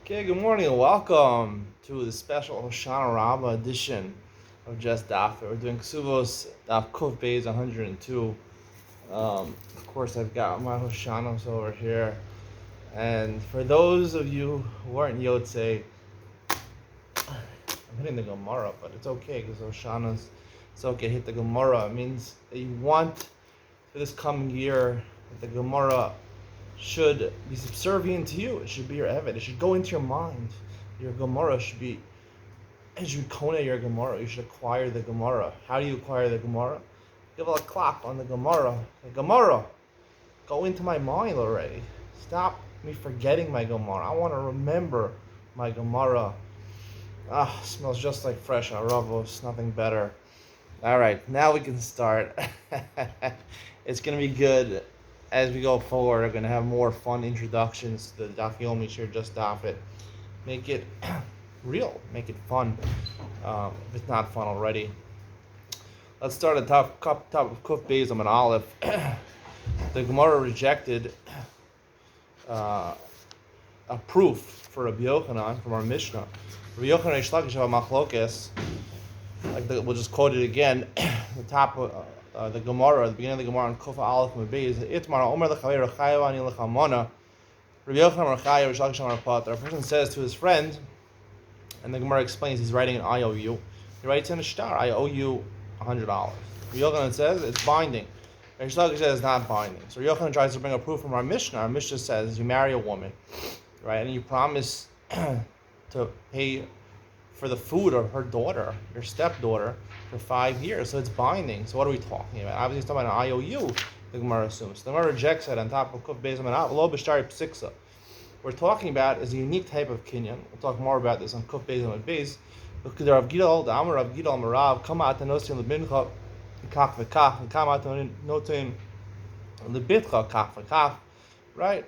Okay, good morning and welcome to the special Hoshana Rabbah edition of Just Daf It. We're doing Kesubos Daf Kuf Beis 102. Of course, I've got my Hoshanos over here. And for those of you who aren't Yotze, I'm hitting the Gemara, but it's okay because Hoshanos, it's okay, hit the Gemara. It means that you want for this coming year that the Gemara should be subservient to you. It should be your Evid. It should go into your mind. Your Gemara should be, as you kona your Gemara, you should acquire the Gemara. How do you acquire the Gemara? Give a clap on the Gemara. The Gemara, go into my mind already. Stop me forgetting my Gemara. I want to remember my Gemara. Smells just like fresh aravos. Nothing better. All right, now we can start. It's going to be good. As we go forward, we're going to have more fun introductions to the Daf Yomi Shir Just Daf It. Make it real. Make it fun. If it's not fun already. Let's start at top of Kuf Beis on an Aleph. The Gemara rejected a proof for Rabbi Yochanan from our Mishnah. Rabbi Yochanan Reish Lakish have a machlokes. We'll just quote it again. The top of the Gemara, at the beginning of the Gemara on Kufa Aleph Mebei is Itmar Omer Lechaver Rechayev Ani Lechamona. Rabbi Yochanan Rechayev Reish Lakish Amar Pater. A person says to his friend, and the Gemara explains he's writing an IOU. He writes in a star, I owe you $100. Rabbi Yochanan says it's binding. Reish Lakish says it's not binding. So Rabbi Yochanan tries to bring a proof from our Mishnah. Our Mishnah says you marry a woman, right, and you promise to pay for the food of her daughter, your stepdaughter, for 5 years. So it's binding. So what are we talking about? Obviously, it's talking about an IOU, the Gemara assumes. The Gemara rejects it on top of Kuf Beis Amanat, Lo B'Shtari Psiksa. We're talking about is a unique type of kinyan. We'll talk more about this on Kuf Beis Amanat Beis. Because Rav Gidal, the Amar Rav Gidal Marav, Kama Atanosim Lebincha, Kach V'Kach, and Kama Atanotim Lebitcha, Kach V'Kach, right?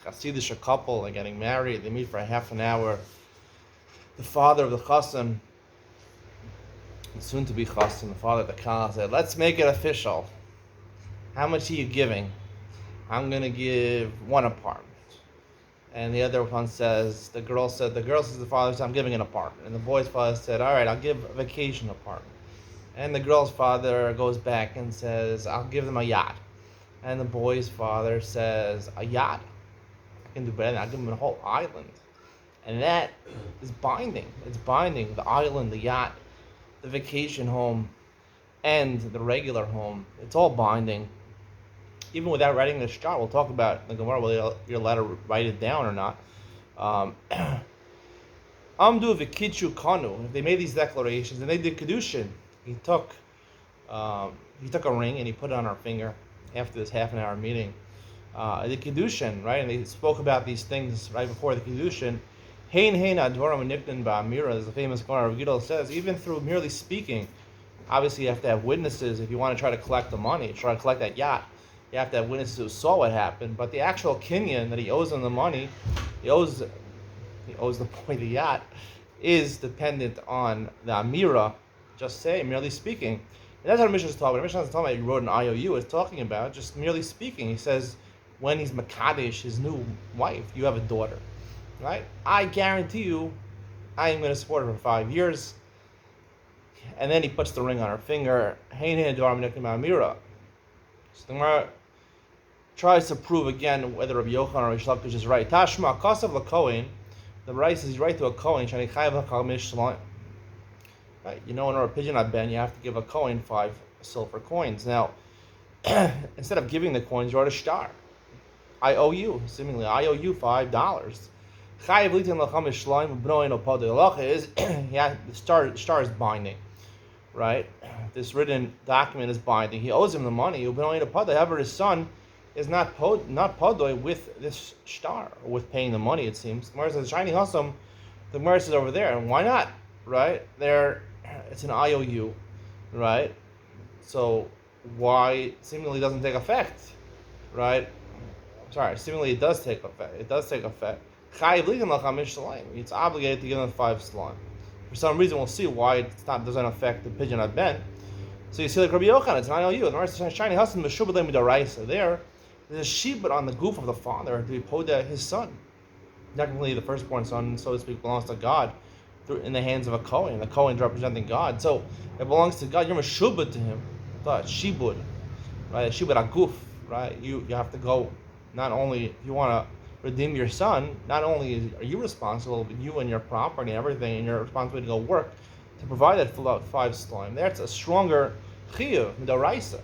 Chassidish, a couple, they're getting married, they meet for a half an hour. The father of the chassan, soon to be chassan, the father of the kala, said, let's make it official. How much are you giving? I'm going to give one apartment. And the other one says, the girl says to the father, says, I'm giving an apartment. And the boy's father said, all right, I'll give a vacation apartment. And the girl's father goes back and says, I'll give them a yacht. And the boy's father says, a yacht? I can do better than that. I'll give them a whole island. And that is binding. It's binding. The island, the yacht, the vacation home, and the regular home. It's all binding. Even without writing the shtar, we'll talk about the Gemara, whether you're allowed to write it down or not. Amdu v'kitshu kanu. If they made these declarations, and they did kedushin, he took a ring and he put it on our finger after this half an hour meeting. The kedushin, right? And they spoke about these things right before the kedushin. Hein advarim niknan ba'amira, as the famous Gemara of Gidol says, even through merely speaking, obviously you have to have witnesses if you want to try to collect the money, try to collect that yacht. You have to have witnesses who saw what happened. But the actual kinyan that he owes him the money, he owes the boy the yacht, is dependent on the amira. Just say, merely speaking. And that's what the Mishnah is talking about. The Mishnah is talking about he wrote an IOU. It's talking about just merely speaking. He says when he's makadesh his new wife, you have a daughter. Right? I guarantee you, I am going to support her for 5 years. And then he puts the ring on her finger. So the Gemara tries to prove again whether Rabbi Yochanan or Reish Lakish is right. Tashma kasav lakohen. The Rai says he's right to a kohen. Right? You know, in order to pigeon at ben, you have to give a kohen 5 silver coins. Now, instead of giving the coins, you wrote a shtar. I owe you. Seemingly, I owe you $5. The star is binding, right? This written document is binding. He owes him the money. However, his son is not podoy with this star, with paying the money, it seems. The Gemara says, shiny husam, the Gemara says over there, and why not, right? It's an IOU, right? So why seemingly doesn't take effect, right? Seemingly it does take effect. It does take effect. It's obligated to give them 5 slime. For some reason, we'll see why doesn't affect the pigeon at ben. So you see, like Rabbi Yochanan, it's an IOU. And the rest is shiny husband b'shubadei midaraisa. There's a shibud on the goof of the father to be poda his son. Technically, the firstborn son, so to speak, belongs to God in the hands of a Kohen. The Kohen is representing God. So it belongs to God. You're Meshubah to him. Shibud, right? Shibud Aguf, right? You have to go, not only, if you want to redeem your son, not only are you responsible, but you and your property and everything, and you're responsible to go work to provide that 5 slime. That's a stronger chiyuv, midoraisa.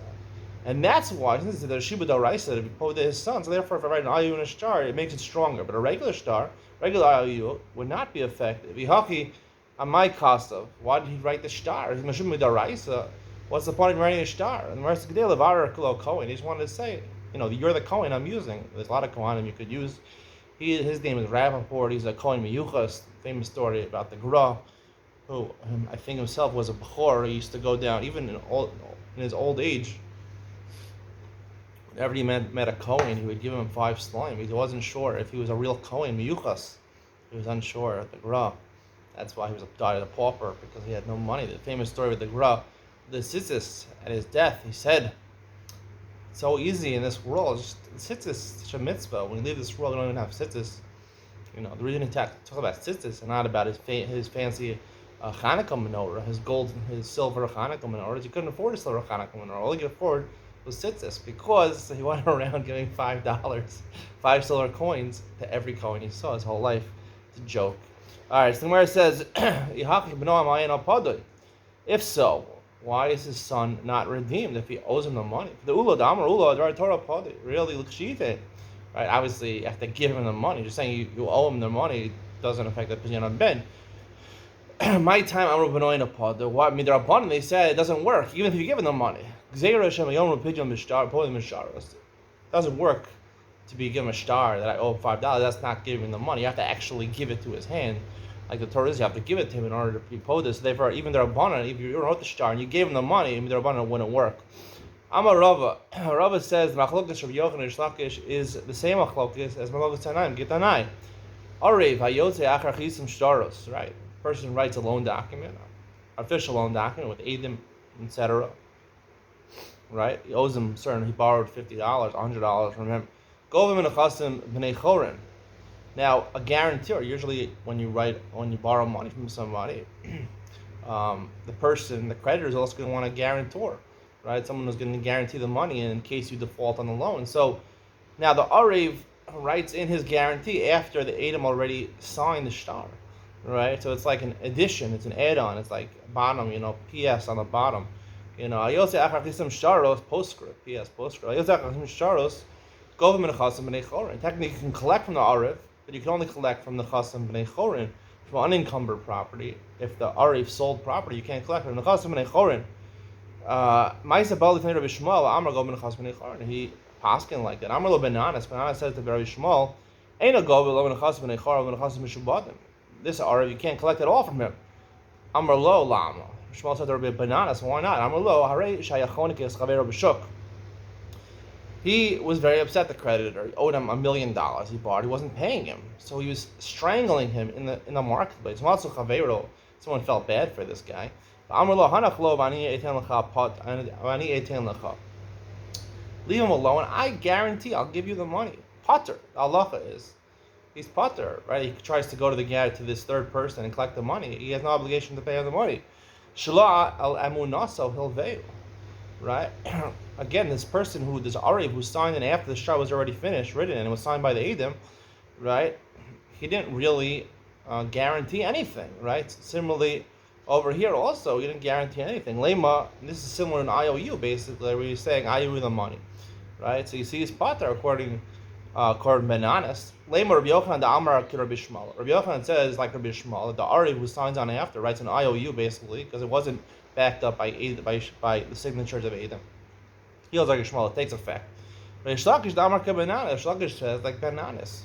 And that's why, since the Shiba Doraisa to be posed to his son, so therefore if I write an IOU and a star, it makes it stronger. But a regular star, regular IOU, would not be effective. Vihaki, on my Kosov, why did he write the star? He's Shiba Doraisa. What's the point of writing a star? And the rest of the day, Cohen, he just wanted to say, you're the Cohen I'm using. There's a lot of Kohanim you could use. His name is Rappaport. He's a Cohen Miyuchas, famous story about the Gra, who I think himself was a Bechor. He used to go down, even in his old age. Whenever he met a Kohen, he would give him 5 slime. He wasn't sure if he was a real Kohen, Miyuchas. He was unsure at the Gra. That's why he died a pauper, because he had no money. The famous story with the Gra, the Tzitzis, at his death, he said, it's so easy in this world. Tzitzis is such a mitzvah. When you leave this world, you don't even have Tzitzis. The reason he talk about Tzitzis and not about his fancy Hanukkah menorah, his silver Hanukkah menorah, he couldn't afford a silver Hanukkah menorah. All he could afford was tzitzis, because he went around giving $5, 5 silver coins to every Kohen he saw his whole life. It's a joke. Alright, so the Gemara says, if so, why is his son not redeemed if he owes him the money? Really, right? Obviously, you have to give him the money. Just saying you owe him the money doesn't affect the position on Ben. My time, Amru Benoin Apod. What Midrabanan, they said it doesn't work, even if you give him the money. Doesn't work to be given a star that I owe $5. That's not giving him the money. You have to actually give it to his hand. Like the Torah is, you have to give it to him in order to be this. So therefore, even the Rabbanan, if you wrote the star and you gave him the money, the Rabbanan wouldn't work. Amar Rava. Rava says the Machlokas Rav Yochanan and Shlakish is the same Machlokas as Machlokas Tanaim, Gitanai. Arev Hayotze Achar Chisim Shtaros, right? Person writes a loan document, official loan document with Eidim, etc. Right? He owes him he borrowed $50, $100 from him. Govim and Achasim B'nei Chorin. Now, a guarantor, usually when you borrow money from somebody, the creditor is also going to want a guarantor, right? Someone who's going to guarantee the money in case you default on the loan. So now the Arev writes in his guarantee after the Eidim already signed the shtar, right? So it's like an addition, it's an add-on, it's like bottom, PS on the bottom. Ayose Achar Sharos, postscript, PS, postscript. Ayose Achar Sharos, Govim and Chasim B'nei Chorin. Technically, you can collect from the Arev, but you can only collect from the Chasim B'nei Chorin, from unencumbered property. If the Arev sold property, you can't collect from the Chasim B'nei Chorin. Ma'isa Bali Fnei Rabbi Shmuel, Amar Govim and Chasim B'nei Chorin. He paskin like that. Amar Lo Benanas. Benanas says to Rabbi Shmuel, Ein a Govim Lo Chasim B'nei Chorin Lo Chasim Mishubadim. This Arev, you can't collect it all from him. Amar Lo Lama. Shmuel said to Rabbi Benanas, why not? Amar Lo Harei Shayachonik Es Chaver B'Shuk. He was very upset. The creditor, he owed him $1 million. He borrowed. He wasn't paying him, so he was strangling him in the marketplace. Someone felt bad for this guy. Leave him alone. I guarantee I'll give you the money. Potter, halacha is, he's potter, right? He tries to go to this third person and collect the money. He has no obligation to pay him the money. Shla al amunaso hilveu, right? Again, this Arev who signed in after the shtar was already written, and it was signed by the Eidim, right? He didn't really guarantee anything, right? Similarly, over here also, he didn't guarantee anything. Lema, this is similar to an IOU, basically, where you're saying IOU the money, right? So you see his pater according Benanas. Lema Rabbi Yochanan the Amar ki Rabbi Shmuel. Rabbi Yochanan says like Rabbi Shmuel, the Arev who signs on after writes an IOU basically because it wasn't backed up by the signatures of Eidim. He goes like Shmuel, it takes effect. But Shlakish the Amar ki Benanas. Shlakish says like Benanas.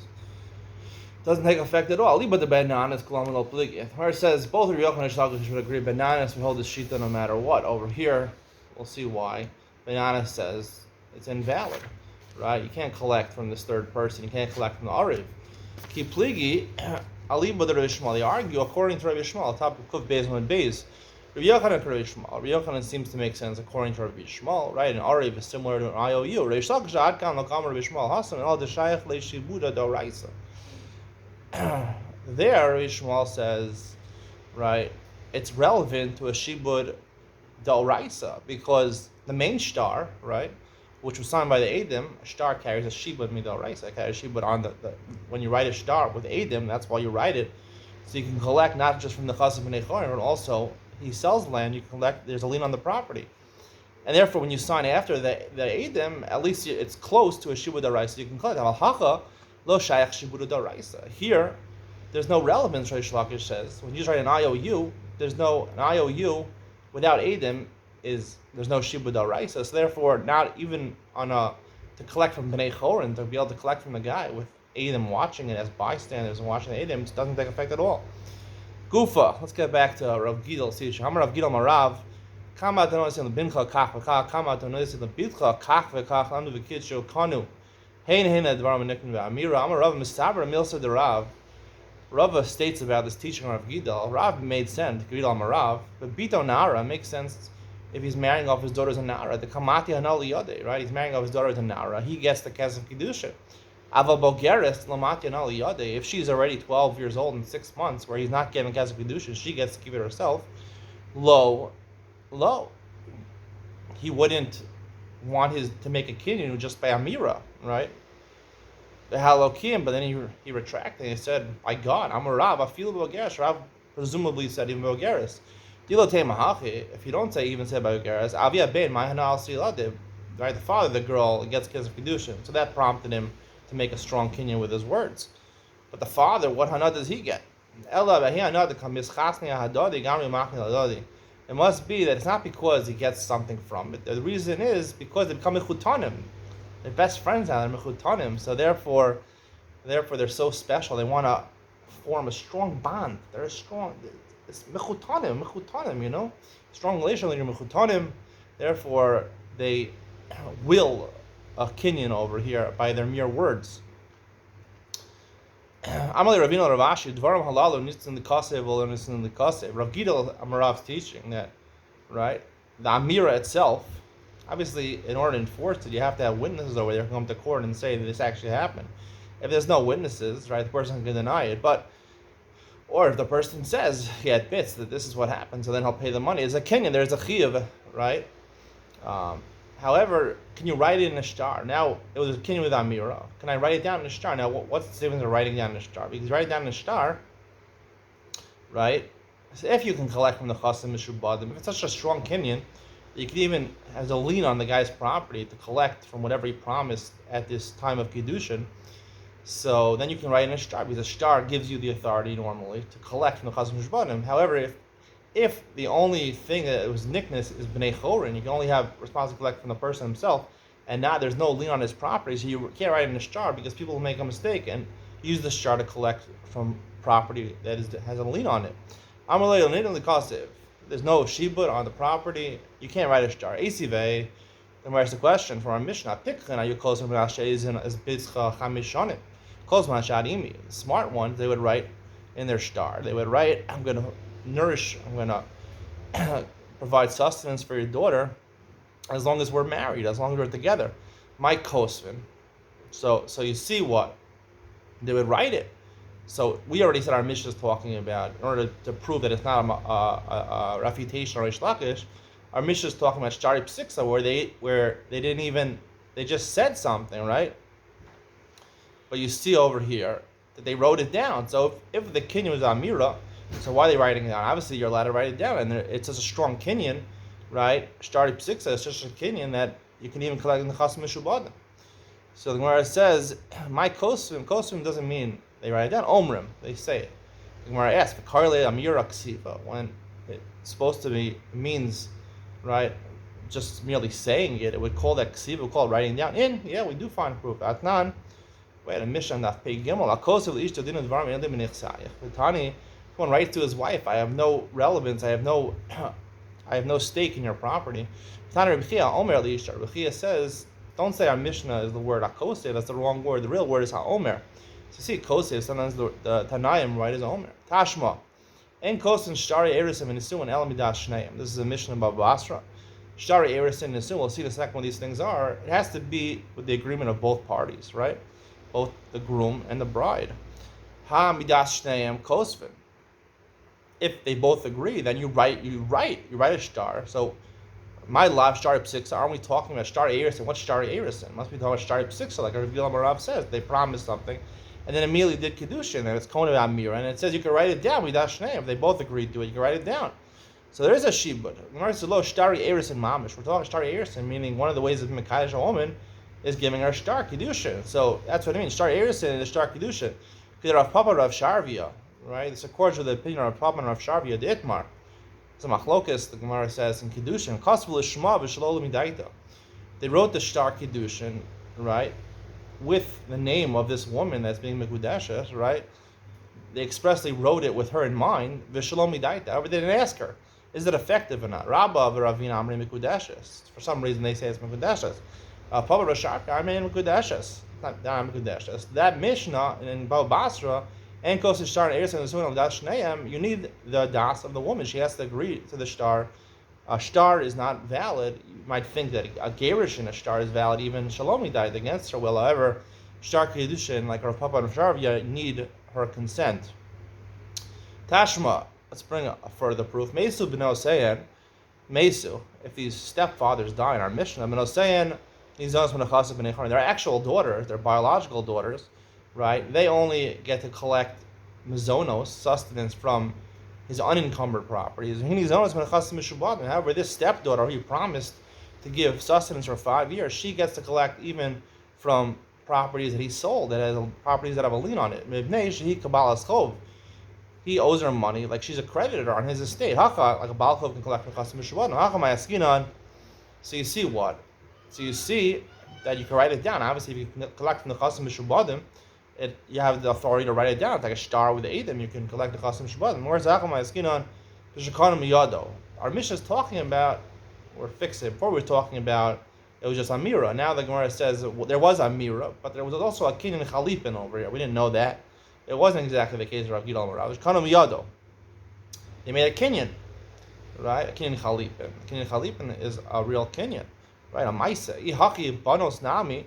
Doesn't take effect at all. But the Benanas Kalam Lo Pligi. Where it says both Rabbi Yochanan and Shlakish would agree. Benanas we hold the shita no matter what. Over here, we'll see why. Benanas says it's invalid. Right? You can't collect from this third person. You can't collect from the Arev. Ki Pligi, Ali B'der Rabbi Shmuel. They argue according to Rabbi Shmuel, top of Kuf Beis and Beis. Rabbi Yochanan and Rabbi Shmuel. Rabbi Yochanan seems to make sense according to Rabbi Shmuel, right? An Arev is similar to an IOU. Reish Lakish Adkan Lokam Rabbi Shmuel Hasan and all the Shayach LeShibuda Doraisa. there, Ishmael says, right, it's relevant to a shibud d'oraisa because the main star, right, which was signed by the Adim, a star carries a shibud midoraisa, carries a shibud on the when you write a star with Adim, that's why you write it, so you can collect not just from the Chassid B'nei Chorin, but also he sells land, you collect, there's a lien on the property. And therefore, when you sign after the Adim, at least it's close to a shibud d'oraisa, you can collect. Al-hacha lo shayach shibud d'oraisa. Here, there's no relevance, Reish Lakish says. When you write an IOU, there's no, an IOU without Adim there's no shibud d'oraisa. So therefore, not even to collect from Bnei Chorin, to be able to collect from the guy with Adim watching it as bystanders and watching the Adim, it doesn't take effect at all. Gufa, let's get back to Rav Gidel. See, Hamar Rav Gidel Marav, Kama Tanois in the Bincha Kach V'Kach, Kama Tanois in the Bitcha Kach V'Kach, Landu V'Kid Shil Kanu, Hein Advaram Nikin V'Amira, Amar Rav Mistaber Milsa de Rav. Rava states about this teaching of Rav Gidel. Rav made sense, Gidel Marav, but Bito Nara makes sense if he's marrying off his daughters in Nara. The Kamati Hanali Yode, right? He's marrying off his daughter to Nara. He gets the Kesef Kedusha. Aval Bogeres Lamati Hanali Yode. If she's already 12 years old in 6 months, where he's not getting Kesef Kedusha, she gets to keep it herself. Low. He wouldn't want to make a kinyan just by Amira, right? The halokim, but then he retracted and he said, by God, I'm a Rav, I feel Bogeres. Rav presumably said even Bogeres. If you don't say even said Bogeres, Avia Ben, my Hana al Silade, right? The father of the girl gets Kesef Kedushin. So that prompted him to make a strong kinyan with his words. But the father, what Hana does he get? It must be that it's not because he gets something from it. The reason is because they become mechutanim. They're best friends now, they're mechutanim. So therefore they're so special. They want to form a strong bond. They're strong. It's mechutanim, you know? Strong relation with your mechutanim. Therefore, they will a kinyan over here by their mere words. Amali Ravino Ravashi, Dvaram Halalu Nitzin the Kasev or Nitzin the Kasev. Rav Gidel Amarav's teaching that, right? The Amira itself, obviously, in order to enforce it, you have to have witnesses over there who come to court and say that this actually happened. If there's no witnesses, right, the person can deny it. Or if the person says he admits that this is what happened, so then he'll pay the money. It's a kinyan, there's a chiyuv, right? However, can you write it in a star? Now, it was a kinyan with Amira. Can I write it down in a star? Now, what's the difference of writing down in a star? Because write it down in a star, right? So if you can collect from the Chassim Mishubadim, if it's such a strong kinyan, you can even have a lien on the guy's property to collect from whatever he promised at this time of Kiddushin. So then you can write in a star, because a star gives you the authority normally to collect from the Chassim Mishubadim. However, if the only thing that was nickness is B'nei Chorin, you can only have responsibility to collect from the person himself, and now there's no lien on his property, so you can't write in a star because people will make a mistake and use the star to collect from property that has a lien on it. There's no shibud on the property, you can't write a star. Asive, then where's the question from our Mishnah? Smart ones, they would write in their star. They would write, I'm going to provide sustenance for your daughter as long as we're married, as long as we're together. My kosvin. So you see what? They would write it. So we already said our Mishnah is talking about, in order to prove that it's not a refutation or a shlakish, our Mishnah is talking about Shari Psiksa, where they just said something, right? But you see over here that they wrote it down. So if the kinyan was Amira, so why are they writing it down? Obviously, you're allowed to write it down, and it's such a strong kinyan, right? Shari Psiksa is such a kinyan that you can even collect in the Chassim Mishubadim. So the Gemara says, my kosvim doesn't mean they write it down. Omrim, they say it. The Gemara asks, "V'karle amira ksiva," when it's supposed to be means, right? Just merely saying it, it would call that ksiva, would call it writing down. Yeah, we do find proof. Atnan, wait a mission daf pei gimel. Akosiv l'ishto dinu dvarim elim b'nichsayich. V'tani, one writes to his wife, I have no relevance. I have no stake in your property. Tani Reb Chia Omer l'ishto. Reb Chia says, don't say our Mishnah is the word akosiv. That's the wrong word. The real word is ha'omer. So see, kosiv, sometimes the Tanaim write as Omer. Tashma. En kosin shari erisim and nisu and elamidas shneim. This is a Mishnah about Basra. Shari erisim and nisu, we'll see the second one of these things are. It has to be with the agreement of both parties, right? Both the groom and the bride. Ha midas shneim kosvin. If they both agree, then you write a star. So my live star psiksa, aren't we talking about star erison? What's star erison? Must be talking about star psiksa, like Rav Marav says. They promised something, and then immediately did kedushin, and it's kona amira, and it says you can write it down. Midas shneim. If they both agreed to it, you can write it down. So there is a shibud. Gemara says, "Lo shtari erison mamish." We're talking shtari erison, meaning one of the ways of mekadosh a woman is giving her star kedushin. So that's what I mean. Star erison and the star kedushin. Because Rav Papa Rav Sharvia, right? This accords with the opinion of Rav Papa and Rav Sharvia the Itmar. So machlokas, the Gemara says in kedushin, kasvu l'shma v'shelo l'midaita. They wrote the star kedushin, right, with the name of this woman that's being mekudeshes, right? They expressly wrote it with her in mind. V'shelo midaita. However, they didn't ask her, is it effective or not? Rabba v'Ravina amri mekudeshes. For some reason, they say it's mekudeshes. Papa Rashaka, I mean mekudeshes. Not mekudeshes. That Mishnah in Bal Basra and Kos Shtar and Eretz and the Sunnah of Das Shneim, you need the das of the woman. She has to agree to the shtar. A shtar is not valid. You might think that a gerish in a shtar is valid. Even Shalomi died against her will. However, shtar kedushin, like her papa and Sharvia, need her consent. Tashma. Let's bring a further proof. Mesu b'nosein. Mesu. If these stepfathers die in our Mishnah, b'nosein, they're actual daughters. They're biological daughters, right? They only get to collect mizonos, sustenance, from his unencumbered properties. However, this stepdaughter who he promised to give sustenance for 5 years, she gets to collect even from properties that he sold, that has properties that have a lien on it. He owes her money, like she's a creditor on his estate. Like a balchov can collect from. So you see what? So you see that you can write it down. Obviously, if you can collect from the Chasim Mishubadim, you have the authority to write it down. It's like a star with the Edom, you can collect the Chasim Mishubadim. Whereas our Mishnah is talking about, we're fixing. Before we were talking about, it was just Amira. Now the Gemara says there was Amira, but there was also a Kinyan Chalipin over here. We didn't know that. It wasn't exactly the case of Rav Gidal Marav. It was Kana Miyado. They made a Kinyan, right? A Kinyan Chalipin. A Kinyan Chalipin is a real Kinyan. Right, a Maisa. Ihaki banos nami.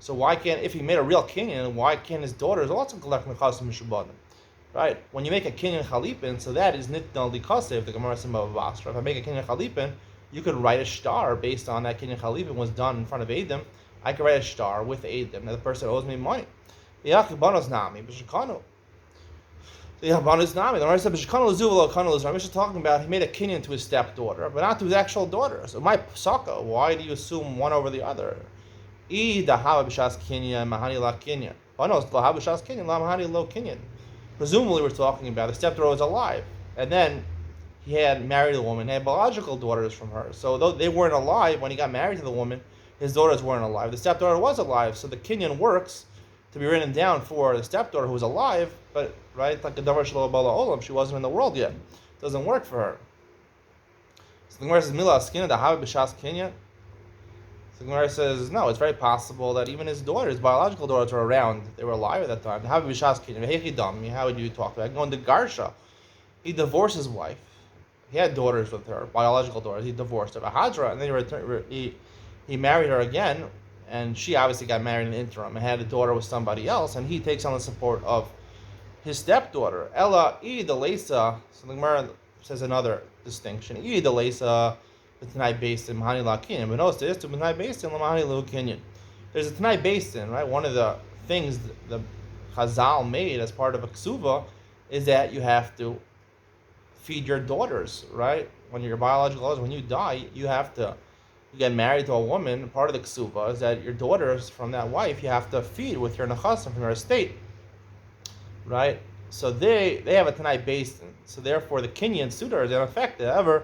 So why can't, if he made a real kinyan, why can't his daughters also collect mechasim mishubadim? Right? When you make a kinyan chalipin, so that is nitnal likasev, the Gemara says of Basra. If I make a kinyan chalipin, you could write a star based on that kinyan chalipin was done in front of Adam. I could write a star with Adam. Now the person owes me money. Ihaki banos nami b'shekanu. Yeah, Banus Nami. The Gemara said, "B'shekanu lezu v'lo kanu lezu." Ramish is talking about he made a kinyan to his stepdaughter, but not to his actual daughter. So my psaka, why do you assume one over the other? I dahava b'shas kinyan mahani la kinyan. Banos lahava b'shas kinyan la mahani lo kinyan. Presumably, we're talking about the stepdaughter was alive, and then he had married a woman, had biological daughters from her. So though they weren't alive when he got married to the woman, his daughters weren't alive. The stepdaughter was alive, so the kinyan works to be written down for the stepdaughter who was alive, but right, like the davar shelo bala olam, she wasn't in the world yet. It doesn't work for her. So the Gemara says, "Mila askina dahava b'shas kinyan." So the Gemara says, no, it's very possible that even his daughters, his biological daughters, were around. They were alive at that time. Dahava b'shas kinyan. How would you talk about it? Going to Garsha, he divorced his wife. He had daughters with her, biological daughters. He divorced her. Hadra, and then he married her again. And she obviously got married in the interim and had a daughter with somebody else, and he takes on the support of his stepdaughter. Ella I delesa. So the Gemara says another distinction. I delesa b'tanai basin mahani la kinyan. But no, it's to b'tanai basin mahani lo kinyan. There's a tanai basin, right? One of the things the Chazal made as part of a ksuva is that you have to feed your daughters, right? When your biological daughters, when you die, you have to. You get married to a woman, part of the ksuva is that your daughters from that wife you have to feed with your nechasim from your estate, right? So they have a tanai basin. So therefore the kinyan suitor is unaffected. However,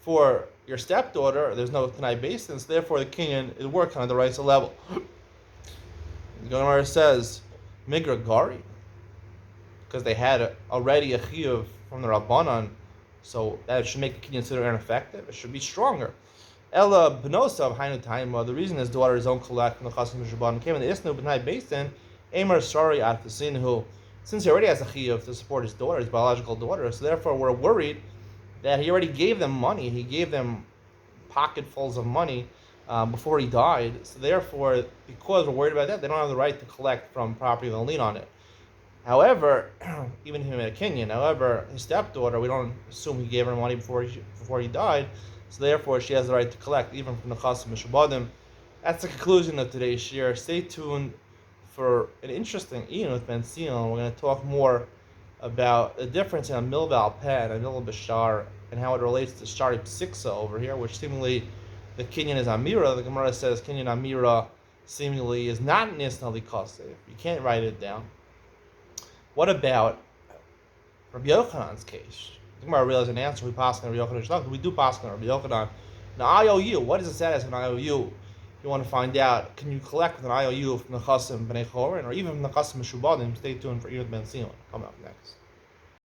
for your stepdaughter, there's no tanai basin. So therefore the kinyan is working on the right level. The Gemara says migra gari, because they had already a chiyuv from the rabbanan, so that should make the kinyan suitor ineffective. It should be stronger. Ella b'nosav hainu taima. The reason his daughters don't collect from the chasim mishubadim came in the isnu b'nai basin. Amar sorry at the sin who, since he already has a chiyuv to support his daughter, his biological daughter, so therefore we're worried that he already gave them money. He gave them pocketfuls of money before he died. So therefore, because we're worried about that, they don't have the right to collect from property with a lien on it. However, even if he made a kinyan, however, his stepdaughter, we don't assume he gave her money before he died, so therefore she has the right to collect even from the Chasam Mishabadim. That's the conclusion of today's shir. Stay tuned for an interesting Ian with Ben Sion. We're going to talk more about the difference in a Milval Peh and a Mil Bashar and how it relates to Shari Psiksa over here, which seemingly the Kinyan is Amira. The Gemara says Kinyan Amira seemingly is not Nisna Likaseh. You can't write it down. What about Rabbi Yochanan's case? The Gemara realized an answer. We pass on Rabbi Yochanan's Shlach. We do pass on Rabbi Yochanan. An IOU. What is the status of an IOU? You want to find out, can you collect with an IOU from the Chasim B'nei Chorin or even from the Chasim Meshubadim? Stay tuned for Yud Ben Sion. Coming up next.